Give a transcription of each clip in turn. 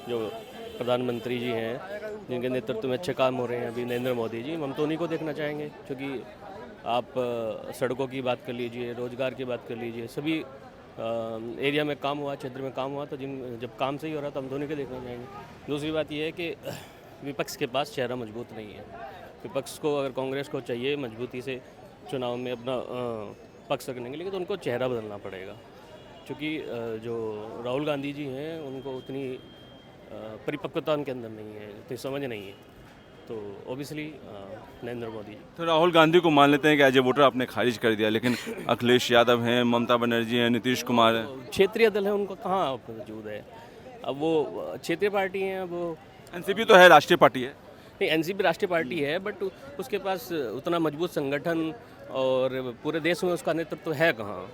जो प्रधानमंत्री जी हैं, जिनके नेतृत्व में अच्छे काम हो रहे हैं अभी, नरेंद्र मोदी जी, हम तो उन्हीं को देखना चाहेंगे। क्योंकि आप सड़कों की बात कर लीजिए, रोज़गार की बात कर लीजिए, सभी एरिया में काम हुआ, क्षेत्र में काम हुआ, तो जब काम सही हो रहा तो हम तो उन्हीं को देखना चाहेंगे। दूसरी बात यह है कि विपक्ष के पास चेहरा मजबूत नहीं है। विपक्ष को, अगर कांग्रेस को चाहिए मजबूती से चुनाव में अपना पक्ष रखने के लिए, तो उनको चेहरा बदलना पड़ेगा। क्योंकि जो राहुल गांधी जी हैं, उनको उतनी परिपक्वता उनके अंदर नहीं है, उतनी समझ नहीं है। तो ओबियसली नरेंद्र मोदी जी। तो राहुल गांधी को मान लेते हैं कि एज ए वोटर आपने खारिज कर दिया, लेकिन अखिलेश यादव हैं, ममता बनर्जी हैं, नीतीश कुमार हैं, क्षेत्रीय दल है, उनको कहाँ मौजूद है। अब वो क्षेत्रीय पार्टी हैं, अब वो एनसीपी तो है, राष्ट्रीय पार्टी है। नहीं, एनसीपी राष्ट्रीय पार्टी है, बट उसके पास उतना मजबूत संगठन और पूरे देश में उसका नेतृत्व है कहाँ।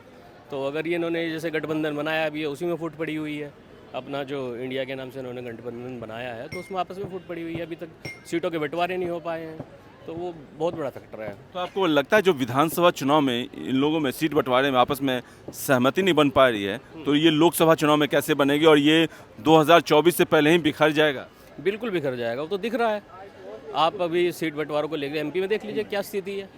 तो अगर ये इन्होंने जैसे गठबंधन बनाया अभी, उसी में फूट पड़ी हुई है। अपना जो इंडिया के नाम से इन्होंने गठबंधन बनाया है, तो उसमें आपस में फूट पड़ी हुई है। अभी तक सीटों के बंटवारे नहीं हो पाए हैं, तो वो बहुत बड़ा फैक्टर है। तो आपको लगता है जो विधानसभा चुनाव में इन लोगों में सीट बंटवारे में आपस में सहमति नहीं बन पा रही है, तो ये लोकसभा चुनाव में कैसे बनेगी और ये 2024 से पहले ही बिखर जाएगा? बिल्कुल बिखर जाएगा, वो तो दिख रहा है। आप अभी सीट बंटवारों को लेकर एमपी में देख लीजिए क्या स्थिति है।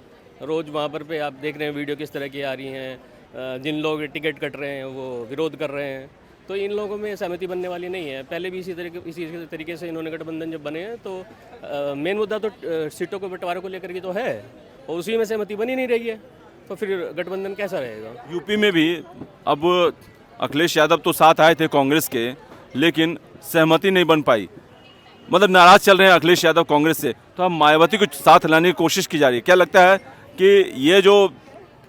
रोज़ वहाँ पर पे आप देख रहे हैं वीडियो किस तरह की आ रही हैं। जिन लोग टिकट कट रहे हैं वो विरोध कर रहे हैं। तो इन लोगों में सहमति बनने वाली नहीं है। पहले भी इसी तरीके से इन्होंने गठबंधन जब बने हैं, तो मेन मुद्दा तो सीटों के बंटवारे को लेकर के तो है, और उसी में सहमति बनी नहीं रही है, तो फिर गठबंधन कैसा रहेगा। यूपी में भी अब अखिलेश यादव तो साथ आए थे कांग्रेस के, लेकिन सहमति नहीं बन पाई, मतलब नाराज चल रहे हैं अखिलेश यादव कांग्रेस से। तो अब मायावती को साथ लाने की कोशिश की जा रही है। क्या लगता है कि ये जो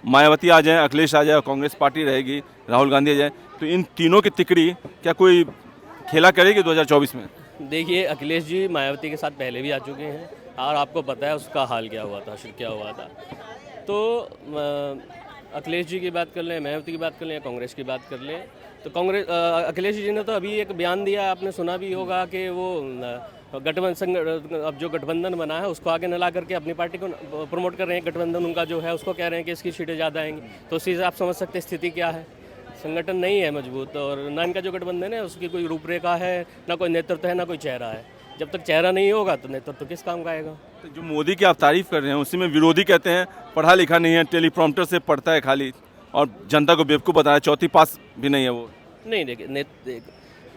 मायावती आ जाए, अखिलेश आ जाए, कांग्रेस पार्टी रहेगी, राहुल गांधी आ जाए, तो इन तीनों की तिकड़ी क्या कोई खेला करेगी 2024 में? देखिए, अखिलेश जी मायावती के साथ पहले भी आ चुके हैं, और आपको पता है उसका हाल क्या हुआ था, आखिर क्या हुआ था। तो अखिलेश जी की बात कर लें, मायावती की बात कर लें, या कांग्रेस की बात कर लें, तो कांग्रेस अखिलेश जी ने तो अभी एक बयान दिया, आपने सुना भी होगा, कि वो अब जो गठबंधन बना है उसको आगे न ला करके अपनी पार्टी को प्रमोट कर रहे हैं। गठबंधन उनका जो है उसको कह रहे हैं कि इसकी सीटें ज़्यादा आएंगी। तो उसी से आप समझ सकते हैं स्थिति क्या है। संगठन नहीं है मजबूत, और ना इनका जो गठबंधन है उसकी कोई रूपरेखा है, ना कोई नेतृत्व है, ना कोई चेहरा है। जब तक चेहरा नहीं होगा तो नेतृत्व किस काम का आएगा। तो जो मोदी की आप तारीफ कर रहे हैं, उसी में विरोधी कहते हैं पढ़ा लिखा नहीं है, टेलीप्रॉम्प्टर से पढ़ता है खाली, और जनता को बेवकूफ़ बता रहा है, चौथी पास भी नहीं है वो। नहीं, देखिए,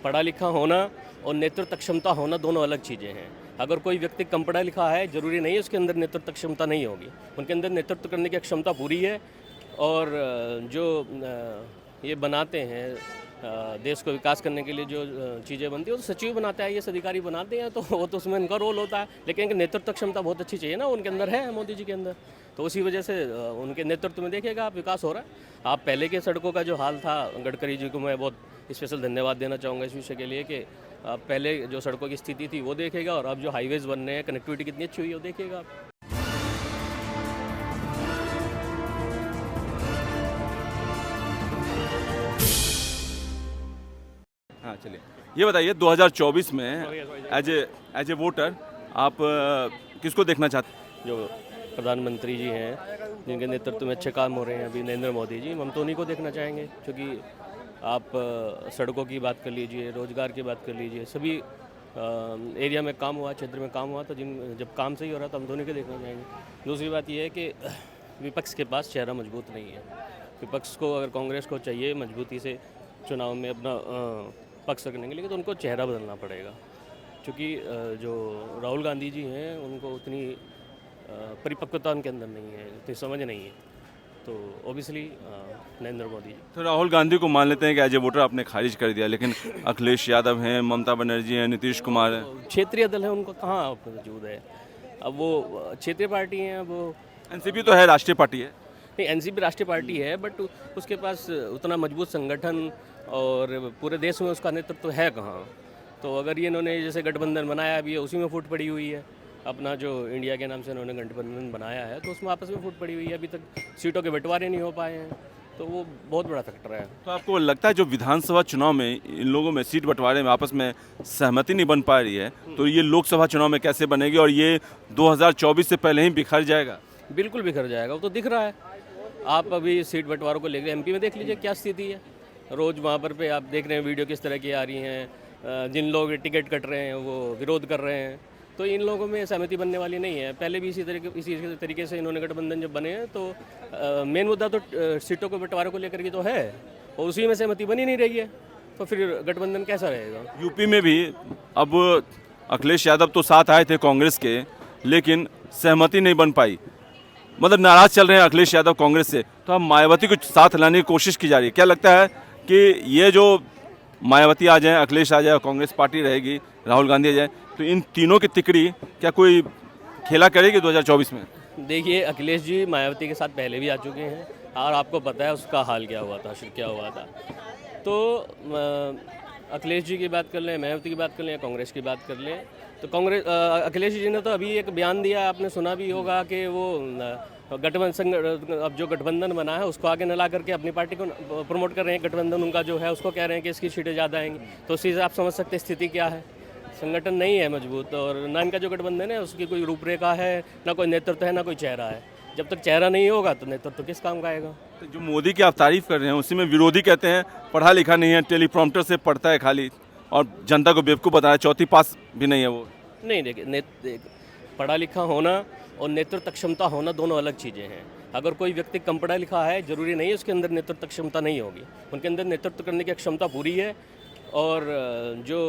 पढ़ा लिखा होना और नेतृत्व क्षमता होना दोनों अलग चीज़ें हैं। अगर कोई व्यक्ति कम पढ़ा लिखा है, जरूरी नहीं है उसके अंदर नेतृत्व क्षमता नहीं होगी। उनके अंदर नेतृत्व करने की क्षमता पूरी है। और जो ये बनाते हैं देश को विकास करने के लिए जो चीज़ें बनती है, वो तो सचिव बनाता है, ये अधिकारी बनाते हैं, तो वो तो उसमें उनका रोल होता है। लेकिन नेतृत्व क्षमता बहुत अच्छी चाहिए ना, उनके अंदर है, मोदी जी के अंदर। तो उसी वजह से उनके नेतृत्व में देखिएगा आप विकास हो रहा है। आप पहले के सड़कों का जो हाल था, गडकरी जी को मैं बहुत स्पेशल धन्यवाद देना चाहूँगा इस विषय के लिए, कि पहले जो सड़कों की स्थिति थी वो देखेगा, और अब जो हाईवेज बन रहे हैं, कनेक्टिविटी कितनी अच्छी हुई है वो देखिएगा आप। हाँ, चलिए ये बताइए 2024 में एज ए वोटर आप किसको देखना चाहते हैं? जो प्रधानमंत्री जी हैं, जिनके नेतृत्व में अच्छे काम हो रहे हैं अभी, नरेंद्र मोदी जी, हम तो उन्हीं को देखना चाहेंगे। क्योंकि आप सड़कों की बात कर लीजिए, रोज़गार की बात कर लीजिए, सभी एरिया में काम हुआ, क्षेत्र में काम हुआ, तो जब काम सही हो रहा तो हम तो उन्हीं को देखना चाहेंगे। दूसरी बात यह है कि विपक्ष के पास चेहरा मजबूत नहीं है। विपक्ष को, अगर कांग्रेस को चाहिए मजबूती से चुनाव में अपना पक्ष रखने के लिए, तो उनको चेहरा बदलना पड़ेगा। क्योंकि जो राहुल गांधी जी हैं, उनको उतनी परिपक्वता उनके अंदर नहीं है, उतनी समझ नहीं है। तो ओबियसली नरेंद्र मोदी जी। तो राहुल गांधी को मान लेते हैं कि एज ए वोटर आपने खारिज कर दिया, लेकिन अखिलेश यादव हैं, ममता बनर्जी हैं, नीतीश कुमार हैं, क्षेत्रीय दल है, उनको कहाँ मौजूद है। अब वो क्षेत्रीय पार्टी हैं, अब वो एनसीपी तो है, राष्ट्रीय पार्टी है। नहीं, एनसीपी राष्ट्रीय पार्टी है, बट उसके पास उतना मजबूत संगठन और पूरे देश में उसका नेतृत्व है कहाँ। तो अगर ये इन्होंने जैसे गठबंधन बनाया अभी, उसी में फूट पड़ी हुई है। अपना जो इंडिया के नाम से इन्होंने गठबंधन बनाया है, तो उसमें आपस में फूट पड़ी हुई है। अभी तक सीटों के बंटवारे नहीं हो पाए हैं, तो वो बहुत बड़ा फैक्टर है। तो आपको लगता है जो विधानसभा चुनाव में इन लोगों में सीट बंटवारे में आपस में सहमति नहीं बन पा रही है, तो ये लोकसभा चुनाव में कैसे बनेगी और ये 2024 से पहले ही बिखर जाएगा? बिल्कुल बिखर जाएगा, वो तो दिख रहा है। आप अभी सीट बंटवारों को लेकर एमपी में देख लीजिए क्या स्थिति है। रोज़ वहाँ पर पे आप देख रहे हैं वीडियो किस तरह की आ रही हैं। जिन लोग टिकट कट रहे हैं वो विरोध कर रहे हैं, तो इन लोगों में सहमति बनने वाली नहीं है। पहले भी इसी तरीके से इन्होंने गठबंधन जब बने हैं तो मेन मुद्दा तो सीटों के बंटवारे को लेकर के तो है, और उसी में सहमति बनी नहीं रही है, तो फिर गठबंधन कैसा रहेगा। यूपी में भी अब अखिलेश यादव तो साथ आए थे कांग्रेस के, लेकिन सहमति नहीं बन पाई, मतलब नाराज चल रहे हैं अखिलेश यादव कांग्रेस से। तो अब मायावती को साथ लाने की कोशिश की जा रही है। क्या लगता है कि ये जो मायावती आ जाए, अखिलेश आ जाए, कांग्रेस पार्टी रहेगी, राहुल गांधी आ जाए, तो इन तीनों की तिकड़ी क्या कोई खेला करेगी 2024 में? देखिए, अखिलेश जी मायावती के साथ पहले भी आ चुके हैं और आपको पता है उसका हाल क्या हुआ था, फिर क्या हुआ था। तो अखिलेश जी की बात कर लें, मायावती की बात कर लें या कांग्रेस की बात कर लें, तो अखिलेश जी ने तो अभी एक बयान दिया, आपने सुना भी होगा कि वो अब जो गठबंधन बना है उसको आगे न ला करके अपनी पार्टी को प्रमोट कर रहे हैं। गठबंधन उनका जो है उसको कह रहे हैं कि इसकी सीटें ज़्यादा आएंगी, तो उसी से आप समझ सकते हैं स्थिति क्या है। संगठन नहीं है मजबूत, और ना इनका जो गठबंधन है उसकी कोई रूपरेखा है, ना कोई नेतृत्व है, ना कोई चेहरा है। जब तक चेहरा नहीं होगा तो नेतृत्व किस काम का आएगा। तो जो मोदी की आप तारीफ कर रहे हैं उसी में विरोधी कहते हैं पढ़ा लिखा नहीं है, टेलीप्रॉम्प्टर से पढ़ता है खाली, और जनता को बेवकूफ़ बता रहा है, चौथी पास भी नहीं है वो। नहीं, देखिए, पढ़ा लिखा होना और नेतृत्व क्षमता होना दोनों अलग चीज़ें हैं। अगर कोई व्यक्ति कम पढ़ा लिखा है, जरूरी नहीं है उसके अंदर नेतृत्व क्षमता नहीं होगी। उनके अंदर नेतृत्व करने की क्षमता पूरी है, और जो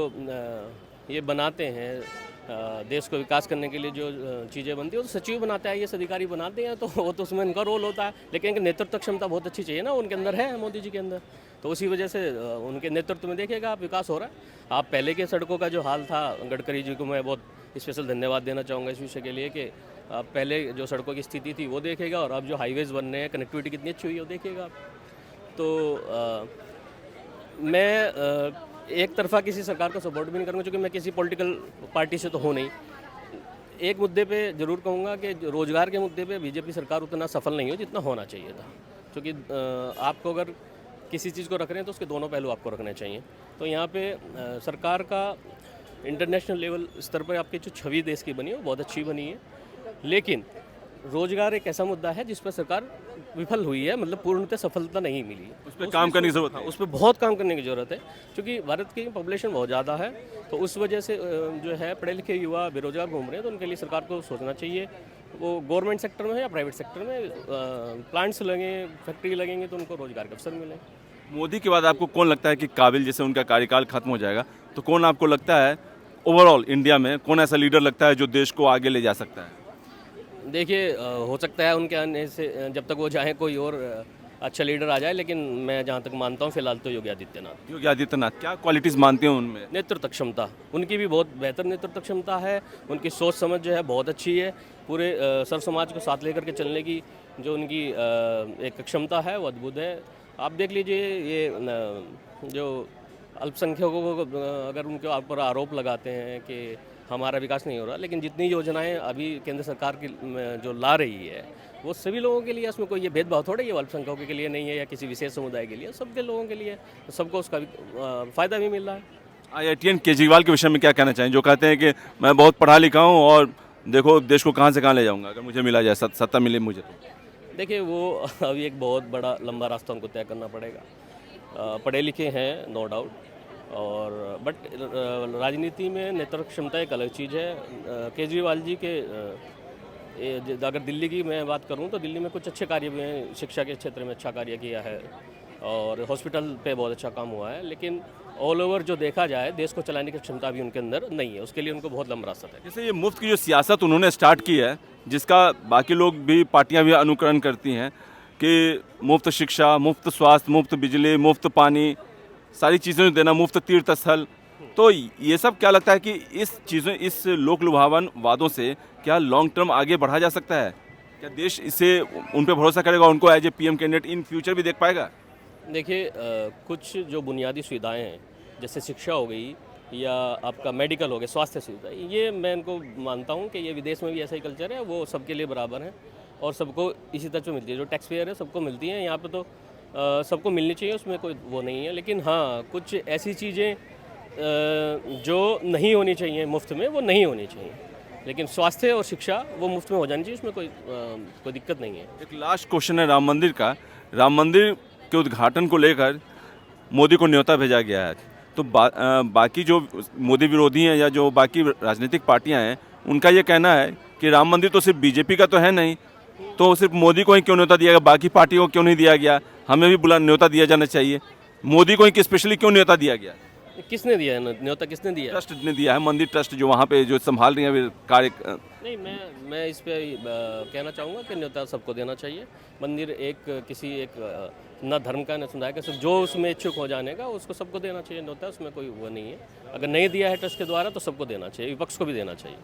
ये बनाते हैं देश को विकास करने के लिए जो चीज़ें बनती है, वो तो सचिव बनाते हैं, ये अधिकारी बनाते हैं, तो वो तो उसमें इनका रोल होता है। लेकिन इनकी नेतृत्व क्षमता बहुत अच्छी चाहिए ना, उनके अंदर है, मोदी जी के अंदर। तो उसी वजह से उनके नेतृत्व में देखिएगा आप विकास हो रहा है। आप पहले के सड़कों का जो हाल था, गडकरी जी को मैं बहुत स्पेशल धन्यवाद देना चाहूँगा इस विषय के लिए कि आप पहले जो सड़कों की स्थिति थी वो देखेगा, और अब जो हाईवेज़ बन रहे हैं, कनेक्टिविटी कितनी अच्छी हुई है वो देखिएगा आप। तो मैं एक तरफा किसी सरकार को सपोर्ट भी नहीं करूँगा, क्योंकि मैं किसी पॉलिटिकल पार्टी से तो हूँ नहीं। एक मुद्दे पे ज़रूर कहूँगा कि रोज़गार के मुद्दे पे बीजेपी सरकार उतना सफल नहीं हो जितना होना चाहिए था, क्योंकि आपको अगर किसी चीज़ को रख रहे हैं तो उसके दोनों पहलू आपको रखने चाहिए। तो यहाँ पे सरकार का इंटरनेशनल लेवल स्तर पर आपकी जो छवि देश की बनी है वो बहुत अच्छी बनी है, लेकिन रोजगार एक ऐसा मुद्दा है जिस पर सरकार विफल हुई है, मतलब पूर्णतः सफलता नहीं मिली। उस पर काम करने की जरूरत है। उस पर बहुत काम करने की ज़रूरत है, क्योंकि भारत की पॉपुलेशन बहुत ज़्यादा है, तो उस वजह से जो है पढ़े लिखे युवा बेरोजगार घूम रहे हैं, तो उनके लिए सरकार को सोचना चाहिए। वो गवर्नमेंट सेक्टर में है या प्राइवेट सेक्टर में प्लांट्स लगे, फैक्ट्री लगेंगे तो उनको रोजगार के अवसर मिले। मोदी के बाद आपको कौन लगता है कि काबिल, जैसे उनका कार्यकाल खत्म हो जाएगा, तो कौन आपको लगता है ओवरऑल इंडिया में कौन ऐसा लीडर लगता है जो देश को आगे ले जा सकता है? देखिए, हो सकता है उनके आने से जब तक वो चाहे कोई और अच्छा लीडर आ जाए, लेकिन मैं जहाँ तक मानता हूँ फिलहाल तो योगी आदित्यनाथ। योगी आदित्यनाथ क्या क्वालिटीज़ मानते हैं उनमें? नेतृत्व क्षमता उनकी भी बहुत बेहतर नेतृत्व क्षमता है, उनकी सोच समझ जो है बहुत अच्छी है, पूरे सर्व समाज को साथ लेकर के चलने की जो उनकी एक क्षमता है वो अद्भुत है। आप देख लीजिए, ये जो अल्पसंख्यकों को अगर उनके ऊपर आरोप लगाते हैं कि हमारा विकास नहीं हो रहा, लेकिन जितनी योजनाएं अभी केंद्र सरकार की जो ला रही है वो सभी लोगों के लिए, उसमें कोई ये भेदभाव थोड़ा ये अल्पसंख्यकों के लिए नहीं है या किसी विशेष समुदाय के लिए, सबके लोगों के लिए, तो सबको उसका फ़ायदा भी मिल रहा है। IITN केजरीवाल के विषय में क्या कहना चाहिए, जो कहते हैं कि मैं बहुत पढ़ा लिखा हूँ और देखो देश को कहाँ से कहाँ ले जाऊँगा अगर मुझे मिला जाए, सत्ता मिले मुझे तो? देखिए, वो अभी एक बहुत बड़ा लंबा रास्ता उनको तय करना पड़ेगा। पढ़े लिखे हैं नो डाउट, और बट राजनीति में नेतृत्व क्षमता एक अलग चीज़ है। केजरीवाल जी के अगर दिल्ली की मैं बात करूं तो दिल्ली में कुछ अच्छे कार्य भी हैं, शिक्षा के क्षेत्र में अच्छा कार्य किया है और हॉस्पिटल पे बहुत अच्छा काम हुआ है, लेकिन ऑल ओवर जो देखा जाए देश को चलाने की क्षमता भी उनके अंदर नहीं है, उसके लिए उनको बहुत लंबा रास्ता है। जैसे ये मुफ्त की जो सियासत उन्होंने स्टार्ट की है, जिसका बाकी लोग भी, पार्टियां भी अनुकरण करती हैं कि मुफ्त शिक्षा, मुफ्त स्वास्थ्य, मुफ्त बिजली, मुफ्त पानी, सारी चीज़ें देना, मुफ्त तीर्थ स्थल, तो ये सब क्या लगता है कि इस लोक लुभावन वादों से क्या लॉन्ग टर्म आगे बढ़ा जा सकता है? क्या देश इससे उन पर भरोसा करेगा, उनको as a PM candidate in future भी देख पाएगा? देखिए, कुछ जो बुनियादी सुविधाएं हैं जैसे शिक्षा हो गई या आपका मेडिकल हो गया, स्वास्थ्य सुविधा, ये मैं इनको मानता हूँ कि ये विदेश में भी ऐसा ही कल्चर है, वो सबके लिए बराबर है और सबको इसी तरह से मिलती है। जो टैक्स पेयर है सबको मिलती हैं, यहाँ पे तो सबको मिलनी चाहिए, उसमें कोई वो नहीं है। लेकिन हाँ, कुछ ऐसी चीज़ें जो नहीं होनी चाहिए मुफ्त में, वो नहीं होनी चाहिए, लेकिन स्वास्थ्य और शिक्षा वो मुफ्त में हो जानी चाहिए, उसमें कोई दिक्कत नहीं है। एक लास्ट क्वेश्चन है राम मंदिर का। राम मंदिर के उद्घाटन को लेकर मोदी को न्योता भेजा गया है, तो बाकी जो मोदी विरोधी हैं या जो बाकी राजनीतिक पार्टियां हैं उनका ये कहना है कि राम मंदिर तो सिर्फ बीजेपी का तो है नहीं, तो सिर्फ मोदी को ही क्यों न्योता दिया गया, बाकी पार्टियों को क्यों नहीं दिया गया, हमें भी न्योता दिया जाना चाहिए। मोदी को ही स्पेशली क्यों न्योता दिया गया? किसने दिया है न्योता, किसने दिया है? ट्रस्ट ने दिया है, मंदिर ट्रस्ट जो वहाँ पे जो संभाल रही है कार्य। नहीं, मैं इस पे कहना चाहूँगा कि न्योता सबको देना चाहिए। मंदिर एक किसी एक न धर्म का न समुदाय का, सिर्फ जो उसमें इच्छुक हो जाने का उसको सबको देना चाहिए न्योता, उसमें कोई वो नहीं है। अगर नहीं दिया है ट्रस्ट के द्वारा तो सबको देना चाहिए, विपक्ष को भी देना चाहिए।